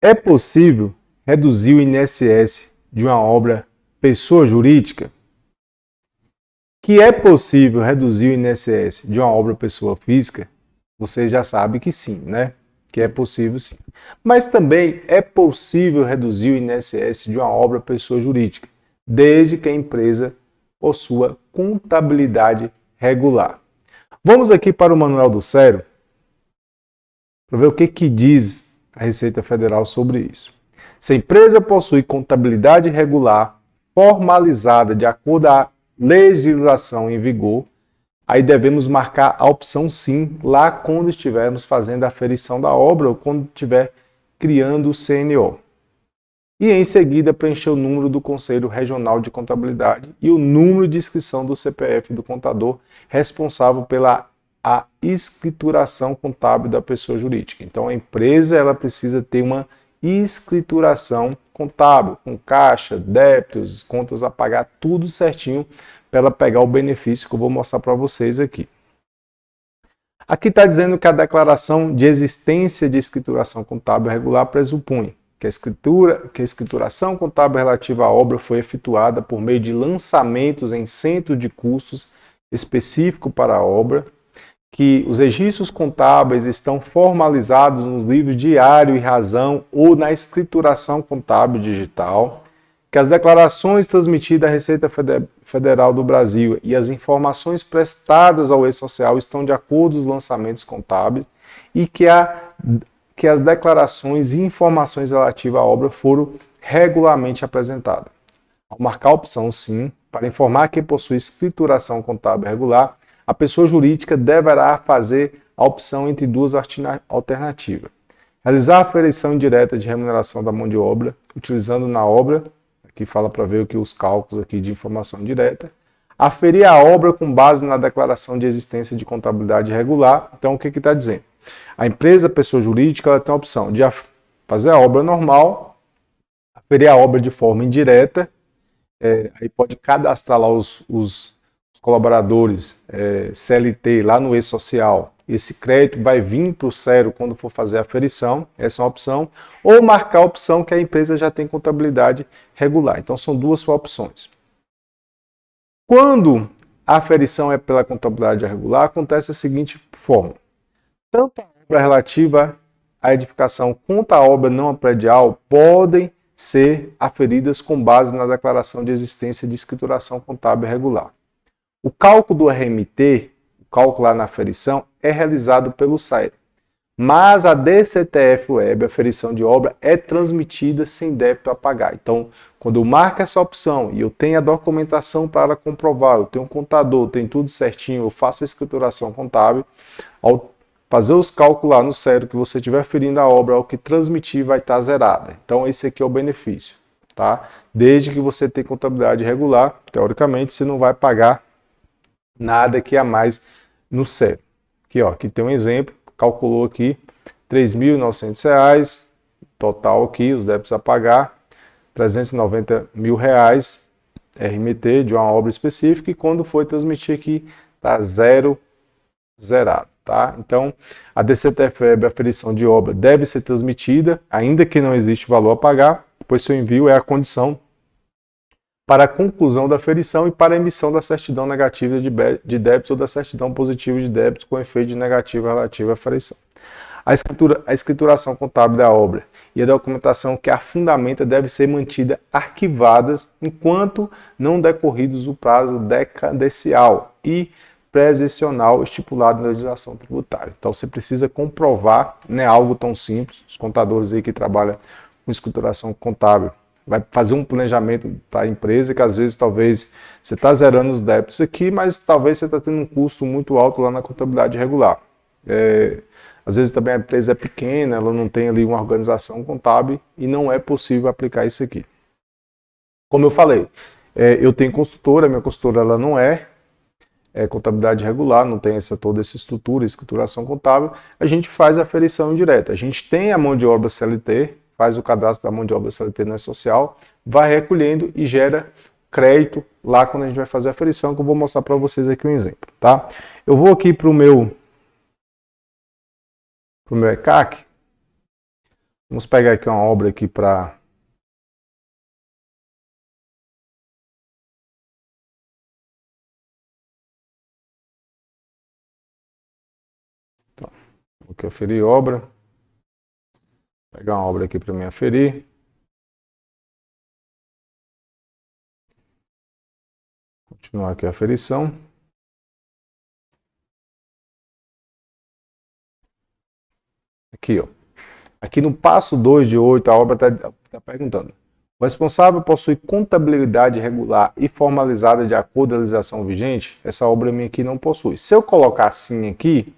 É possível reduzir o INSS de uma obra pessoa jurídica? Que é possível reduzir o INSS de uma obra pessoa física? Você já sabe que sim, né? Que é possível sim. Mas também é possível reduzir o INSS de uma obra pessoa jurídica, desde que a empresa possua contabilidade regular. Vamos aqui para o Manual do Sério para ver o que diz a Receita Federal sobre isso. Se a empresa possui contabilidade regular formalizada de acordo com a legislação em vigor, aí devemos marcar a opção sim lá quando estivermos fazendo a aferição da obra ou quando estiver criando o CNO. E em seguida preencher o número do Conselho Regional de Contabilidade e o número de inscrição do CPF do contador responsável pela escrituração contábil da pessoa jurídica. Então a empresa ela precisa ter uma escrituração contábil, com caixa, débitos, contas a pagar, tudo certinho para ela pegar o benefício que eu vou mostrar para vocês aqui. Aqui está dizendo que a declaração de existência de escrituração contábil regular pressupõe que a escrituração contábil relativa à obra foi efetuada por meio de lançamentos em centro de custos específico para a obra, que os registros contábeis estão formalizados nos livros diário e razão ou na escrituração contábil digital, que as declarações transmitidas à Receita Federal do Brasil e as informações prestadas ao E-Social estão de acordo com os lançamentos contábeis e que as declarações e informações relativas à obra foram regularmente apresentadas. Ao marcar a opção sim, para informar quem possui escrituração contábil regular, a pessoa jurídica deverá fazer a opção entre duas alternativas. Realizar a aferição indireta de remuneração da mão de obra, utilizando na obra, aqui fala para ver os cálculos aqui de informação direta, aferir a obra com base na declaração de existência de contabilidade regular. Então, o que está dizendo? A empresa, a pessoa jurídica, ela tem a opção de fazer a obra normal, aferir a obra de forma indireta, aí pode cadastrar lá os colaboradores CLT lá no E-Social. Esse crédito vai vir para o sério quando for fazer a aferição, essa é uma opção, ou marcar a opção que a empresa já tem contabilidade regular. Então são duas opções. Quando a aferição é pela contabilidade regular, acontece da seguinte forma. Tanto a obra relativa à edificação quanto a obra não predial podem ser aferidas com base na declaração de existência de escrituração contábil regular. O cálculo do RMT, o cálculo lá na aferição, é realizado pelo site, mas a DCTF Web, a aferição de obra, é transmitida sem débito a pagar. Então, quando eu marco essa opção e eu tenho a documentação para comprovar, eu tenho um contador, eu tenho tudo certinho, eu faço a escrituração contábil, ao fazer os cálculos lá no sério que você estiver aferindo a obra, ao que transmitir vai estar zerada. Então, esse aqui é o benefício, tá? Desde que você tenha contabilidade regular, teoricamente, você não vai pagar nada aqui a mais no sério. Aqui, ó, aqui tem um exemplo, calculou aqui R$ 3.900, total aqui, os débitos a pagar, R$ 390 mil RMT de uma obra específica, e quando for transmitir aqui, está zerado. Tá? Então, a DCTF-Web, a aferição de obra, deve ser transmitida, ainda que não existe valor a pagar, pois seu envio é a condição para a conclusão da aferição e para a emissão da certidão negativa de débitos ou da certidão positiva de débitos com efeito de negativa relativa à aferição. A escrituração contábil da obra e a documentação que a fundamenta deve ser mantida arquivadas enquanto não decorridos o prazo decadencial e presencial estipulado na legislação tributária. Então você precisa comprovar, não é algo tão simples. Os contadores aí que trabalham com escrituração contábil vai fazer um planejamento para a empresa que às vezes talvez você está zerando os débitos aqui, mas talvez você está tendo um custo muito alto lá na contabilidade regular. Às vezes também a empresa é pequena, ela não tem ali uma organização contábil e não é possível aplicar isso aqui. Como eu falei, eu tenho consultora, minha consultora ela não é contabilidade regular, não tem toda essa estrutura, escrituração contábil, a gente faz a aferição indireta. A gente tem a mão de obra CLT, faz o cadastro da mão de obra CLT no E-Social, vai recolhendo e gera crédito lá quando a gente vai fazer a aferição, que eu vou mostrar para vocês aqui um exemplo. Tá? Eu vou aqui para o meu ECAC. Vamos pegar aqui uma obra aqui para... Então, vou aqui aferir obra. Vou pegar uma obra aqui para me aferir. Continuar aqui a aferição. Aqui, ó. Aqui no passo 2 de 8, a obra está perguntando. O responsável possui contabilidade regular e formalizada de acordo com a legislação vigente? Essa obra minha aqui não possui. Se eu colocar assim aqui,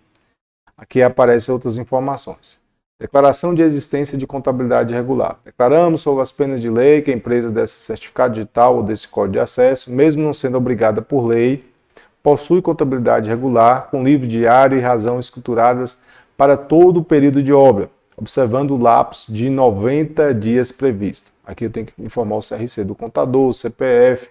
aqui aparecem outras informações. Declaração de existência de contabilidade regular. Declaramos sob as penas de lei que a empresa desse certificado digital ou desse código de acesso, mesmo não sendo obrigada por lei, possui contabilidade regular com livro diário e razão escrituradas para todo o período de obra, observando o lapso de 90 dias previsto. Aqui eu tenho que informar o CRC do contador, o CPF,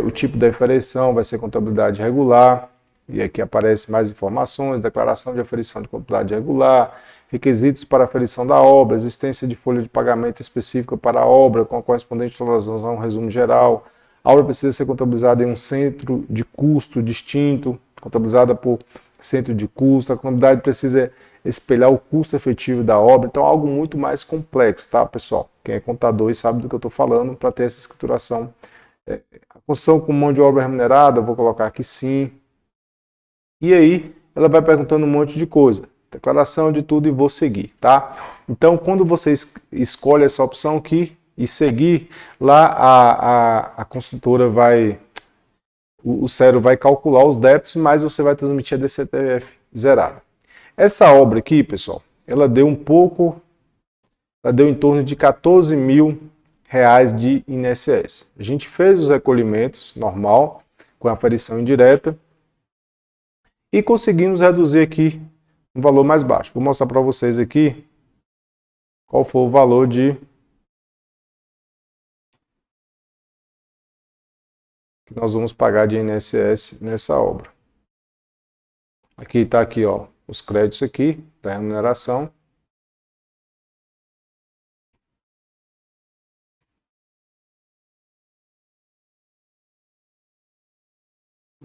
o tipo da aferição vai ser contabilidade regular, e aqui aparecem mais informações, declaração de aferição de contabilidade regular, requisitos para aferição da obra, existência de folha de pagamento específica para a obra, com a correspondente atualização a um resumo geral. A obra precisa ser contabilizada em um centro de custo distinto, contabilizada por centro de custo, a contabilidade precisa espelhar o custo efetivo da obra, então é algo muito mais complexo, tá, pessoal? Quem é contador e sabe do que eu estou falando para ter essa escrituração. A construção com mão de obra remunerada, eu vou colocar aqui sim. E aí, ela vai perguntando um monte de coisa. Declaração de tudo e vou seguir, tá? Então, quando você escolhe essa opção aqui e seguir, lá a construtora vai, o Cero vai calcular os débitos, mas você vai transmitir a DCTF zerada. Essa obra aqui, pessoal, ela deu em torno de R$14 mil de INSS. A gente fez os recolhimentos normal, com a aferição indireta, e conseguimos reduzir aqui um valor mais baixo. Vou mostrar para vocês aqui qual foi o valor que nós vamos pagar de INSS nessa obra. Aqui está aqui, ó, os créditos aqui da remuneração.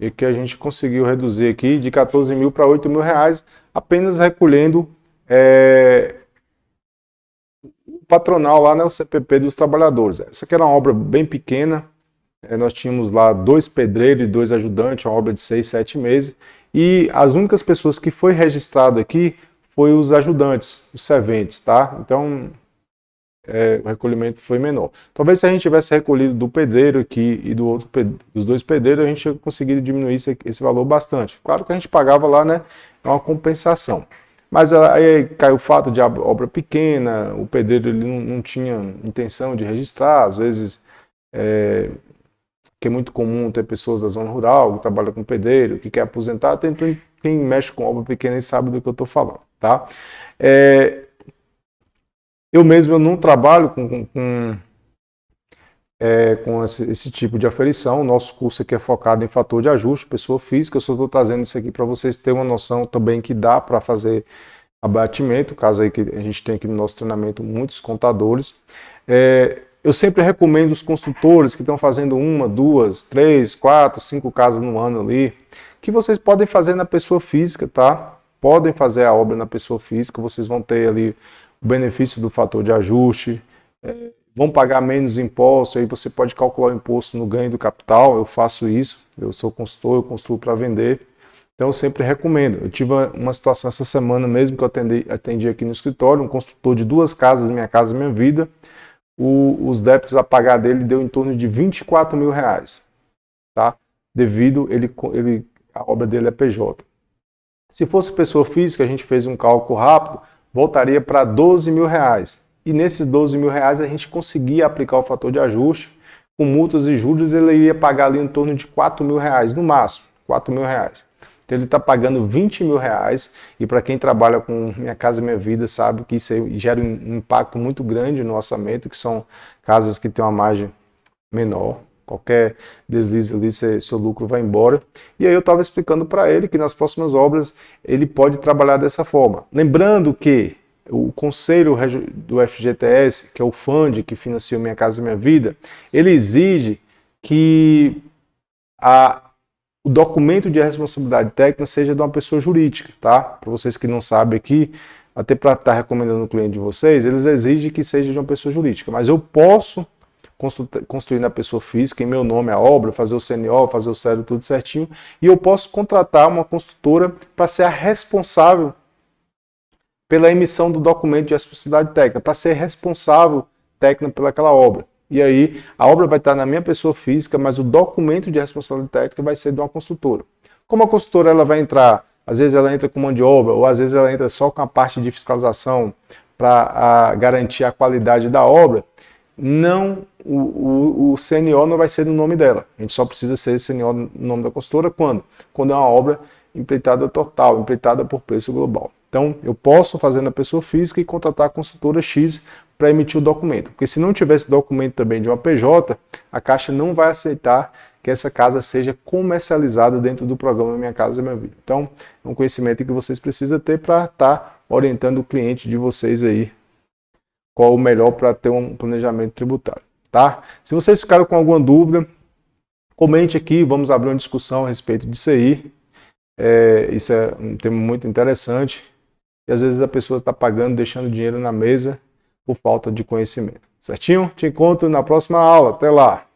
E que a gente conseguiu reduzir aqui de 14 mil para 8 mil reais, apenas recolhendo o patronal lá, né, o CPP dos trabalhadores. Essa aqui era uma obra bem pequena, nós tínhamos lá 2 pedreiros e 2 ajudantes, uma obra de 6, 7 meses, e as únicas pessoas que foi registrado aqui foi os ajudantes, os serventes, tá? Então, o recolhimento foi menor. Talvez se a gente tivesse recolhido do pedreiro aqui e dos 2 pedreiros, a gente tinha conseguido diminuir esse valor bastante. Claro que a gente pagava lá, né, uma compensação. Mas aí caiu o fato de obra pequena, o pedreiro ele não tinha intenção de registrar, às vezes, que é muito comum ter pessoas da zona rural que trabalham com pedreiro, que quer aposentar, quem mexe com obra pequena e sabe do que eu estou falando, tá? Eu mesmo não trabalho com esse tipo de aferição. O nosso curso aqui é focado em fator de ajuste, pessoa física. Eu só estou trazendo isso aqui para vocês terem uma noção também que dá para fazer abatimento, caso aí que a gente tem aqui no nosso treinamento muitos contadores. Eu sempre recomendo os construtores que estão fazendo 1, 2, 3, 4, 5 casas no ano ali, que vocês podem fazer na pessoa física, tá? Podem fazer a obra na pessoa física, vocês vão ter ali o benefício do fator de ajuste, vão pagar menos imposto, aí você pode calcular o imposto no ganho do capital. Eu faço isso, eu sou consultor, eu construo para vender, então eu sempre recomendo. Eu tive uma situação essa semana mesmo que eu atendi aqui no escritório, um construtor de 2 casas, Minha Casa Minha Vida, os débitos a pagar dele deu em torno de 24 mil reais, tá? Devido a obra dele é PJ. Se fosse pessoa física, a gente fez um cálculo rápido, voltaria para 12 mil reais. E nesses 12 mil reais a gente conseguia aplicar o fator de ajuste, com multas e juros ele ia pagar ali em torno de 4 mil reais, no máximo, 4 mil reais. Então ele está pagando 20 mil reais, e para quem trabalha com Minha Casa Minha Vida sabe que isso gera um impacto muito grande no orçamento, que são casas que têm uma margem menor. Qualquer deslize ali, seu lucro vai embora. E aí eu estava explicando para ele que nas próximas obras ele pode trabalhar dessa forma. Lembrando que o Conselho do FGTS, que é o FUND, que financia Minha Casa Minha Vida, ele exige que o documento de responsabilidade técnica seja de uma pessoa jurídica, tá? Para vocês que não sabem aqui, até para estar recomendando o cliente de vocês, eles exigem que seja de uma pessoa jurídica, mas eu posso construir na pessoa física, em meu nome a obra, fazer o CNO, fazer o CEDO, tudo certinho, e eu posso contratar uma construtora para ser a responsável pela emissão do documento de responsabilidade técnica, para ser responsável técnica pelaquela obra. E aí, a obra vai estar na minha pessoa física, mas o documento de responsabilidade técnica vai ser de uma construtora. Como a construtora ela vai entrar, às vezes ela entra com mão de obra, ou às vezes ela entra só com a parte de fiscalização para garantir a qualidade da obra, não, o CNO não vai ser no nome dela. A gente só precisa ser CNO no nome da construtora quando? Quando é uma obra empreitada total, empreitada por preço global. Então, eu posso fazer na pessoa física e contratar a construtora X para emitir o documento. Porque se não tivesse documento também de uma PJ, a Caixa não vai aceitar que essa casa seja comercializada dentro do programa Minha Casa Minha Vida. Então, é um conhecimento que vocês precisam ter para estar orientando o cliente de vocês aí qual o melhor para ter um planejamento tributário, tá? Se vocês ficaram com alguma dúvida, comente aqui, vamos abrir uma discussão a respeito disso aí. Isso é um tema muito interessante e às vezes a pessoa está pagando, deixando dinheiro na mesa por falta de conhecimento. Certinho? Te encontro na próxima aula. Até lá!